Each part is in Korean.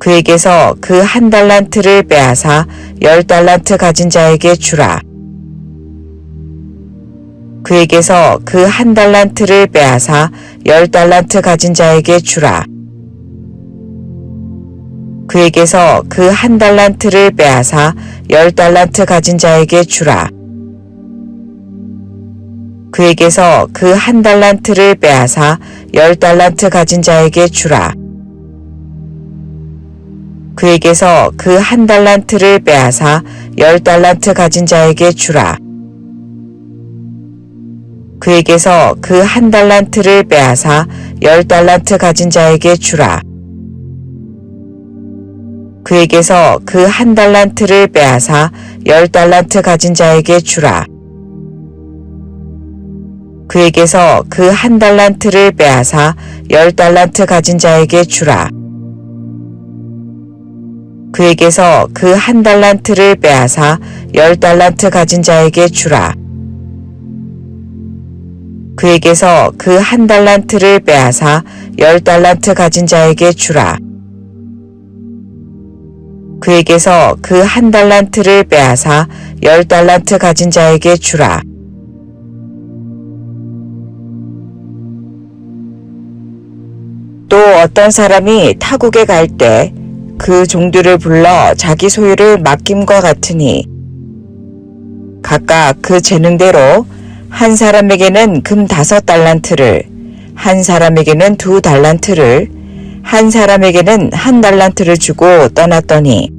그에게서 그 1달란트를 빼앗아 10달란트 가진 자에게 주라. 그에게서 그 1달란트를 빼앗아 10달란트 가진 자에게 주라. 그에게서 그 1달란트를 빼앗아 10달란트 가진 자에게 주라. 그에게서 그 1달란트를 빼앗아 10달란트 가진 자에게 주라. 그에게서 그 1달란트를 빼앗아 10달란트 가진 자에게 주라. 그에게서 그 1달란트를 빼앗아 10달란트 가진 자에게 주라. 그에게서 그 1달란트를 빼앗아 10달란트 가진 자에게 주라. 그에게서 그 1달란트를 빼앗아 10달란트 가진 자에게 주라. 그에게서 그 1달란트를 빼앗아 10달란트 가진 자에게 주라. 그에게서 그 1달란트를 빼앗아 10달란트 가진 자에게 주라. 그에게서 그 1달란트를 빼앗아 10달란트 가진 자에게 주라. 또 어떤 사람이 타국에 갈 때 그 종들을 불러 자기 소유를 맡김과 같으니 각각 그 재능대로 한 사람에게는 금 5달란트를, 한 사람에게는 2달란트를, 한 사람에게는 1달란트를 주고 떠났더니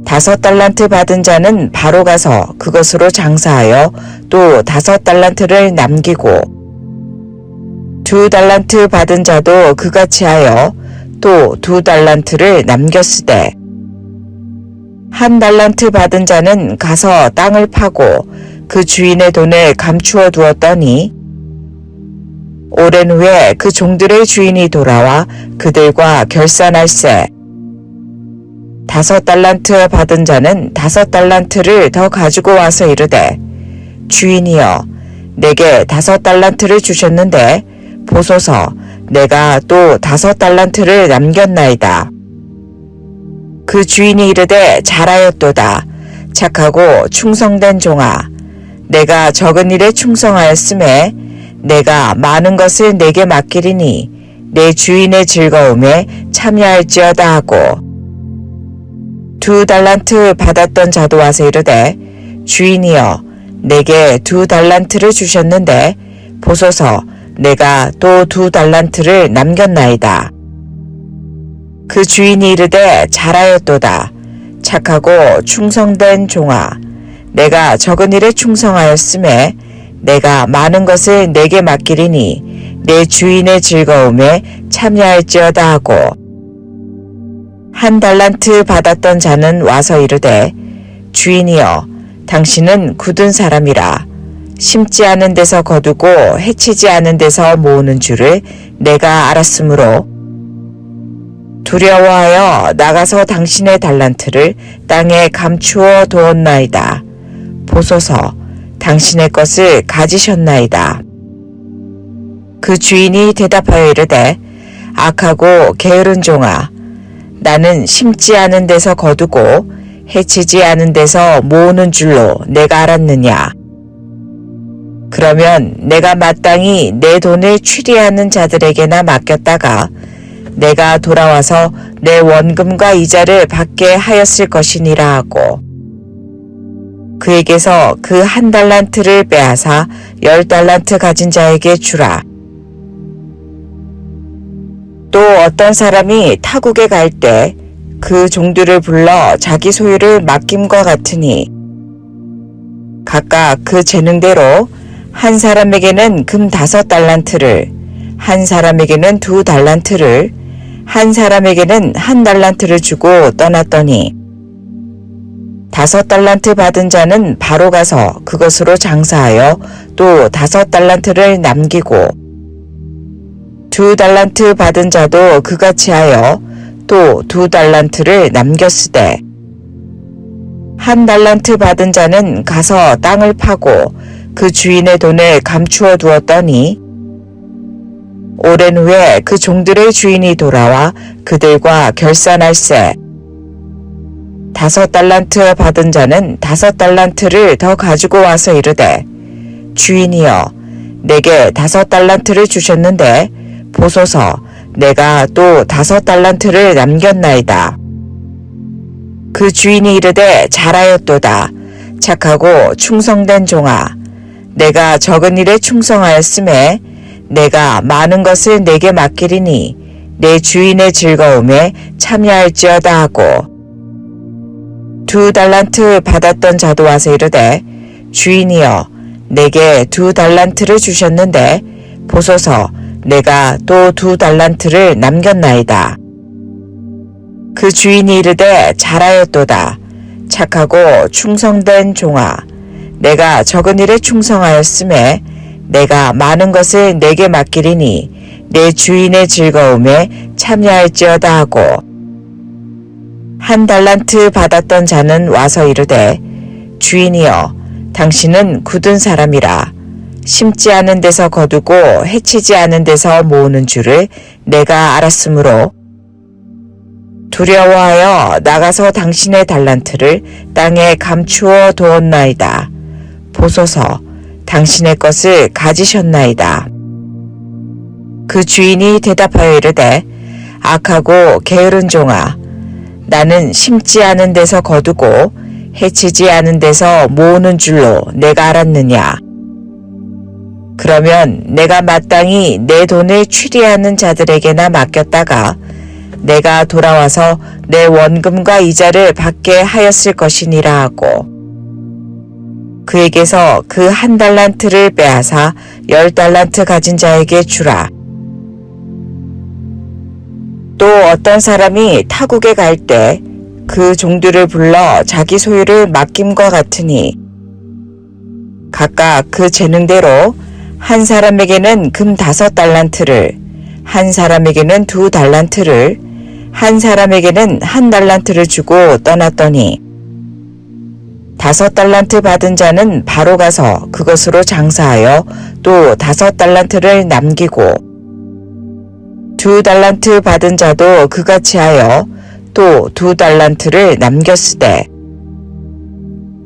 5달란트 받은 자는 바로 가서 그것으로 장사하여 또 5달란트를 남기고 2달란트 받은 자도 그같이 하여 또 2달란트를 남겼으되 1달란트 받은 자는 가서 땅을 파고 그 주인의 돈을 감추어 두었더니 오랜 후에 그 종들의 주인이 돌아와 그들과 결산할세 5달란트 받은 자는 5달란트를 더 가지고 와서 이르되 주인이여 내게 5달란트를 주셨는데 보소서 내가 또 5달란트를 남겼나이다. 그 주인이 이르되 잘하였도다. 착하고 충성된 종아. 내가 적은 일에 충성하였음에 내가 많은 것을 내게 맡기리니 내 주인의 즐거움에 참여할지어다 하고 2달란트 받았던 자도 와서 이르되 주인이여 내게 2달란트를 주셨는데 보소서 내가 또 2달란트를 남겼나이다. 그 주인이 이르되 잘하였도다. 착하고 충성된 종아. 내가 적은 일에 충성하였음에 내가 많은 것을 내게 맡기리니 내 주인의 즐거움에 참여할지어다 하고 1달란트 받았던 자는 와서 이르되 주인이여 당신은 굳은 사람이라. 심지 않은 데서 거두고 해치지 않은 데서 모으는 줄을 내가 알았으므로 두려워하여 나가서 당신의 달란트를 땅에 감추어 두었나이다. 보소서 당신의 것을 가지셨나이다. 그 주인이 대답하여 이르되 악하고 게으른 종아 나는 심지 않은 데서 거두고 해치지 않은 데서 모으는 줄로 내가 알았느냐. 그러면 내가 마땅히 내 돈을 취리하는 자들에게나 맡겼다가 내가 돌아와서 내 원금과 이자를 받게 하였을 것이니라 하고 그에게서 그 1달란트를 빼앗아 10달란트 가진 자에게 주라. 또 어떤 사람이 타국에 갈 때 그 종들을 불러 자기 소유를 맡김과 같으니 각각 그 재능대로 한 사람에게는 금 5달란트를, 한 사람에게는 2달란트를, 한 사람에게는 1달란트를 주고 떠났더니 5달란트 받은 자는 바로 가서 그것으로 장사하여 또 5달란트를 남기고 2달란트 받은 자도 그같이 하여 또 2달란트를 남겼으되 1달란트 받은 자는 가서 땅을 파고 그 주인의 돈을 감추어 두었더니 오랜 후에 그 종들의 주인이 돌아와 그들과 결산할세. 5달란트 받은 자는 5달란트를 더 가지고 와서 이르되 주인이여 내게 5달란트를 주셨는데 보소서 내가 또 5달란트를 남겼나이다. 그 주인이 이르되 잘하였도다. 착하고 충성된 종아 내가 적은 일에 충성하였음에 내가 많은 것을 내게 맡기리니 내 주인의 즐거움에 참여할지어다 하고 2달란트 받았던 자도 와서 이르되 주인이여 내게 2달란트를 주셨는데 보소서 내가 또 2달란트를 남겼나이다. 그 주인이 이르되 잘하였도다. 착하고 충성된 종아 내가 적은 일에 충성하였음에 내가 많은 것을 내게 맡기리니 내 주인의 즐거움에 참여할지어다 하고 1달란트 받았던 자는 와서 이르되 주인이여 당신은 굳은 사람이라 심지 않은 데서 거두고 해치지 않은 데서 모으는 줄을 내가 알았으므로 두려워하여 나가서 당신의 달란트를 땅에 감추어 두었나이다. 보소서 당신의 것을 가지셨나이다. 그 주인이 대답하여 이르되 악하고 게으른 종아 나는 심지 않은 데서 거두고 해치지 않은 데서 모으는 줄로 내가 알았느냐. 그러면 내가 마땅히 내 돈을 취리하는 자들에게나 맡겼다가 내가 돌아와서 내 원금과 이자를 받게 하였을 것이니라 하고 그에게서 그 1달란트를 빼앗아 10달란트 가진 자에게 주라. 또 어떤 사람이 타국에 갈 때 그 종들을 불러 자기 소유를 맡김과 같으니 각각 그 재능대로 한 사람에게는 금 5달란트를 한 사람에게는 2달란트를 한 사람에게는 1달란트를 주고 떠났더니 5달란트 받은 자는 바로 가서 그것으로 장사하여 또 5달란트를 남기고 2달란트 받은 자도 그같이 하여 또 2달란트를 남겼으되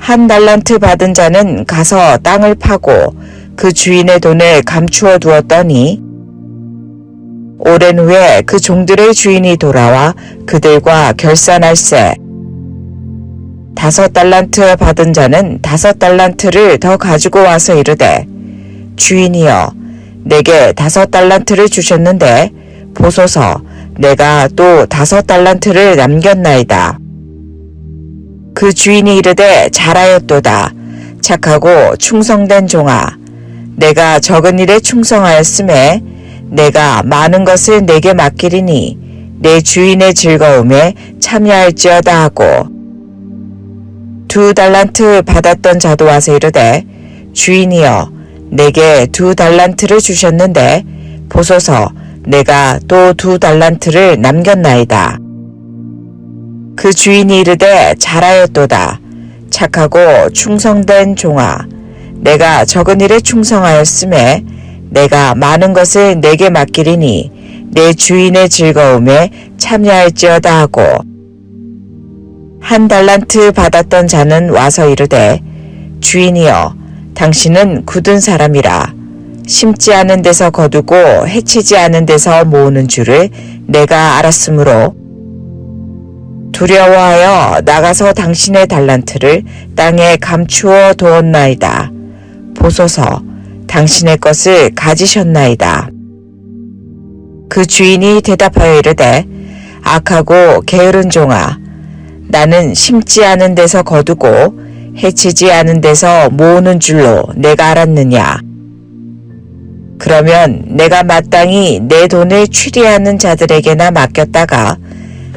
1달란트 받은 자는 가서 땅을 파고 그 주인의 돈을 감추어 두었더니 오랜 후에 그 종들의 주인이 돌아와 그들과 결산할세. 5달란트 받은 자는 5달란트를 더 가지고 와서 이르되 주인이여 내게 5달란트를 주셨는데 보소서 내가 또 5달란트를 남겼나이다. 그 주인이 이르되 잘하였도다. 착하고 충성된 종아 내가 적은 일에 충성하였음에 내가 많은 것을 내게 맡기리니 내 주인의 즐거움에 참여할지어다 하고 2달란트 받았던 자도 와서 이르되 주인이여 내게 2달란트를 주셨는데 보소서 내가 또 2달란트를 남겼나이다. 그 주인이 이르되 잘하였도다. 착하고 충성된 종아 내가 적은 일에 충성하였음에 내가 많은 것을 내게 맡기리니 내 주인의 즐거움에 참여할지어다 하고 1달란트 받았던 자는 와서 이르되 주인이여 당신은 굳은 사람이라 심지 않은 데서 거두고 해치지 않은 데서 모으는 줄을 내가 알았으므로 두려워하여 나가서 당신의 달란트를 땅에 감추어 두었나이다. 보소서 당신의 것을 가지셨나이다. 그 주인이 대답하여 이르되 악하고 게으른 종아 나는 심지 않은 데서 거두고 해치지 않은 데서 모으는 줄로 내가 알았느냐. 그러면 내가 마땅히 내 돈을 취리하는 자들에게나 맡겼다가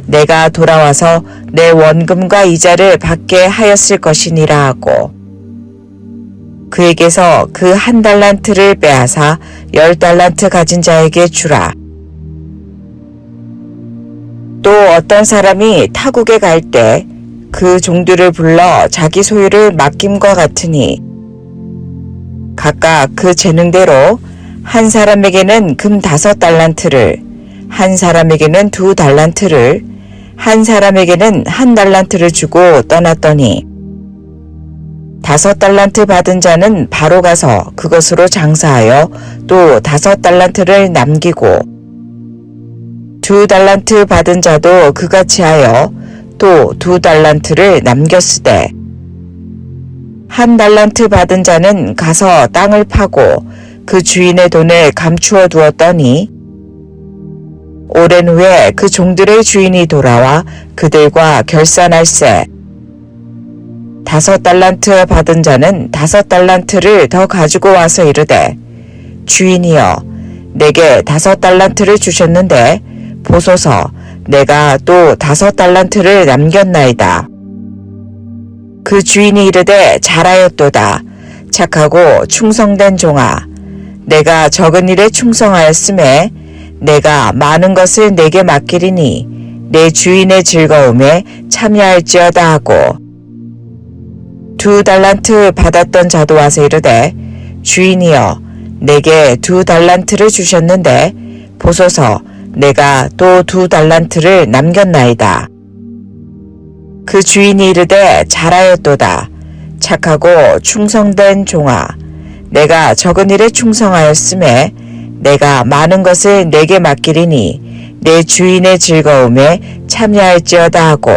내가 돌아와서 내 원금과 이자를 받게 하였을 것이니라 하고 그에게서 그 1달란트를 빼앗아 10달란트 가진 자에게 주라. 또 어떤 사람이 타국에 갈 때 그 종들을 불러 자기 소유를 맡김과 같으니 각각 그 재능대로 한 사람에게는 금 5달란트를, 한 사람에게는 2달란트를, 한 사람에게는 1달란트를 주고 떠났더니 5달란트 받은 자는 바로 가서 그것으로 장사하여 또 5달란트를 남기고 2달란트 받은 자도 그같이 하여 또 2달란트를 남겼으되 1달란트 받은 자는 가서 땅을 파고 그 주인의 돈을 감추어 두었더니 오랜 후에 그 종들의 주인이 돌아와 그들과 결산할세 5달란트 받은 자는 5달란트를 더 가지고 와서 이르되 주인이여 내게 5달란트를 주셨는데 보소서 내가 또 5달란트를 남겼나이다. 그 주인이 이르되 잘하였도다. 착하고 충성된 종아 내가 적은 일에 충성하였음에 내가 많은 것을 내게 맡기리니 내 주인의 즐거움에 참여할지어다 하고 2달란트 받았던 자도 와서 이르되 주인이여 내게 2달란트를 주셨는데 보소서 내가 또 2달란트를 남겼나이다. 그 주인이 이르되 잘하였도다. 착하고 충성된 종아 내가 적은 일에 충성하였음에 내가 많은 것을 내게 맡기리니 내 주인의 즐거움에 참여할지어다 하고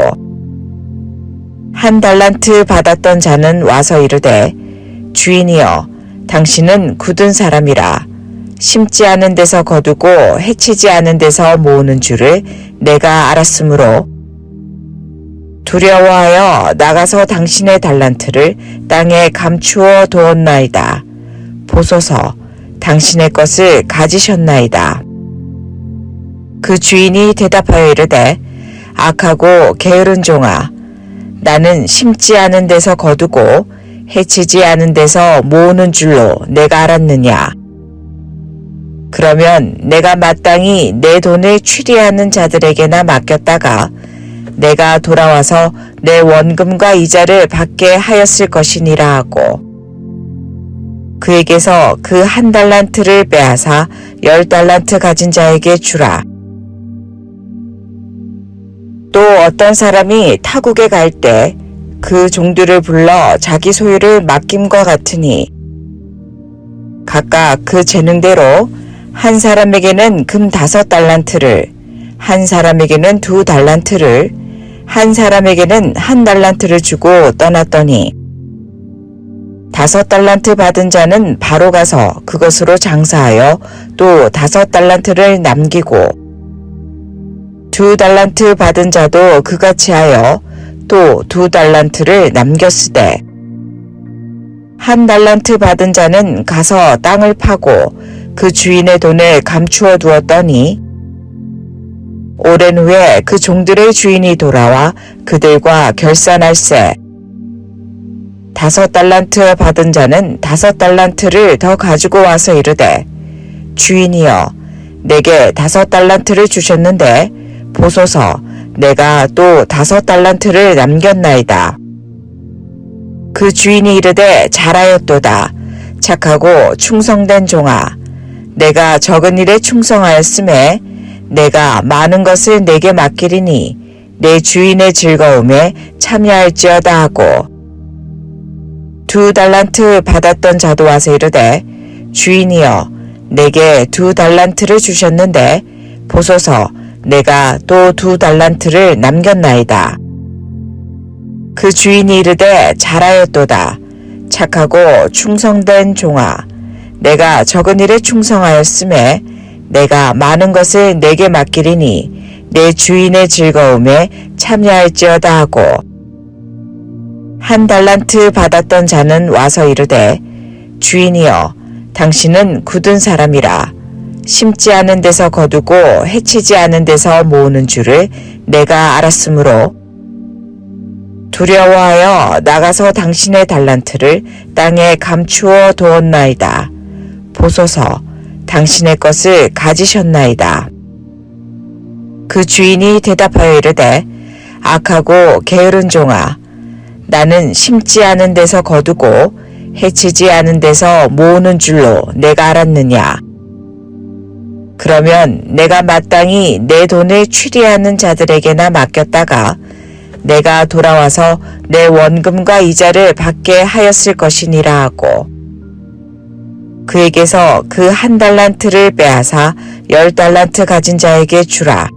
1달란트 받았던 자는 와서 이르되 주인이여 당신은 굳은 사람이라 심지 않은 데서 거두고 해치지 않은 데서 모으는 줄을 내가 알았으므로 두려워하여 나가서 당신의 달란트를 땅에 감추어 두었나이다. 보소서 당신의 것을 가지셨나이다. 그 주인이 대답하여 이르되 악하고 게으른 종아 나는 심지 않은 데서 거두고 해치지 않은 데서 모으는 줄로 내가 알았느냐. 그러면 내가 마땅히 내 돈을 취리하는 자들에게나 맡겼다가 내가 돌아와서 내 원금과 이자를 받게 하였을 것이니라 하고 그에게서 그 1달란트를 빼앗아 10달란트 가진 자에게 주라. 또 어떤 사람이 타국에 갈 때 그 종들을 불러 자기 소유를 맡김과 같으니 각각 그 재능대로 한 사람에게는 금 5달란트를, 한 사람에게는 2달란트를, 한 사람에게는 1달란트를 주고 떠났더니 5달란트 받은 자는 바로 가서 그것으로 장사하여 또 5달란트를 남기고 2달란트 받은 자도 그같이 하여 또 2달란트를 남겼으되 1달란트 받은 자는 가서 땅을 파고 그 주인의 돈을 감추어 두었더니 오랜 후에 그 종들의 주인이 돌아와 그들과 결산할세 5달란트 받은 자는 5달란트를 더 가지고 와서 이르되 주인이여 내게 5달란트를 주셨는데 보소서 내가 또 5달란트를 남겼나이다. 그 주인이 이르되 잘하였도다. 착하고 충성된 종아 내가 적은 일에 충성하였음에 내가 많은 것을 내게 맡기리니 내 주인의 즐거움에 참여할지어다 하고 2달란트 받았던 자도 와서 이르되 주인이여 내게 2달란트를 주셨는데 보소서 내가 또 2달란트를 남겼나이다. 그 주인이 이르되 잘하였도다. 착하고 충성된 종아 내가 적은 일에 충성하였음에 내가 많은 것을 내게 맡기리니 내 주인의 즐거움에 참여할지어다 하고 1달란트 받았던 자는 와서 이르되 주인이여 당신은 굳은 사람이라 심지 않은 데서 거두고 해치지 않은 데서 모으는 줄을 내가 알았으므로 두려워하여 나가서 당신의 달란트를 땅에 감추어 두었나이다. 보소서 당신의 것을 가지셨나이다. 그 주인이 대답하여 이르되 악하고 게으른 종아 나는 심지 않은 데서 거두고 해치지 않은 데서 모으는 줄로 내가 알았느냐. 그러면 내가 마땅히 내 돈을 취리하는 자들에게나 맡겼다가 내가 돌아와서 내 원금과 이자를 받게 하였을 것이니라 하고 그에게서 그 1달란트를 빼앗아 10달란트 가진 자에게 주라.